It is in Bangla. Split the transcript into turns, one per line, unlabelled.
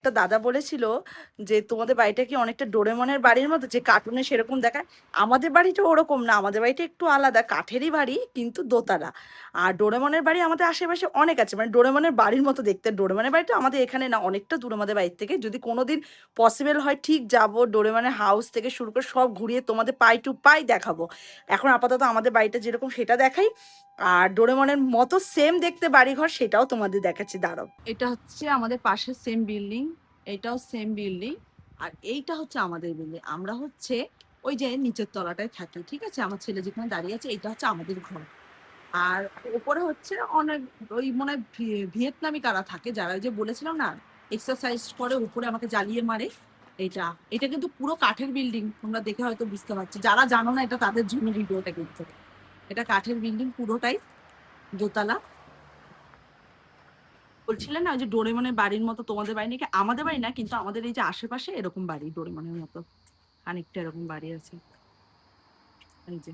একটা দাদা বলেছিল যে তোমাদের বাড়িটা কি অনেকটা ডোরেমনের বাড়ির মতো, যে কার্টুনে সেরকম দেখায়। আমাদের বাড়িটা ওরকম না, আমাদের বাড়িটা একটু আলাদা, কাঠেরই বাড়ি কিন্তু দোতলা। আর ডোরেমনের বাড়ি আমাদের আশেপাশে অনেক আছে, মানে ডোরেমনের বাড়ির মতো দেখতে। ডোরেমনের বাড়িটা আমাদের এখানে না, অনেকটা দূর আমাদের বাড়ির থেকে। যদি কোনোদিন পসিবল হয় ঠিক যাব, ডোরেমনের হাউস থেকে শুরু করে সব ঘুরিয়ে তোমাদের পাই টু পাই দেখাবো। এখন আপাতত আমাদের বাড়িটা যেরকম সেটা দেখাই, আর ডোরেমনের মতো সেম দেখতে বাড়িঘর সেটাও তোমাদের দেখাচ্ছি, দাঁড়াও। এটা হচ্ছে আমাদের পাশের সেম বিল্ডিং, এটাও সেম বিল্ডিং, আর এইটা হচ্ছে আমাদের বিল্ডিং। আমরা হচ্ছে ওই যে নিচের তলাটায় থাকি, ঠিক আছে? আমার ছেলে যেখানে দাঁড়িয়ে আছে এটা হচ্ছে আমাদের ঘর। আর উপরে হচ্ছে অনেক ওই মনে হয় ভিয়েতনামি কারা থাকে, যারা ওই যে বলেছিলাম না এক্সারসাইজ করে উপরে আমাকে জ্বালিয়ে মারে। এটা এটা কিন্তু পুরো কাঠের বিল্ডিং, তোমরা দেখে হয়তো বুঝতে পারছো। যারা জানো না এটা তাদের জন্য ভিডিওটা কিন্তু, এটা কাঠের বিল্ডিং পুরোটাই, দোতলা। বলছিলেন না ওই যে ডোরেমনের বাড়ির মতো তোমাদের বাড়ি নাকি, আমাদের বাড়ি না কিন্তু আমাদের এই যে আশেপাশে এরকম বাড়ি ডোরেমনের মতো, খানিকটা এরকম বাড়ি আছে। এই যে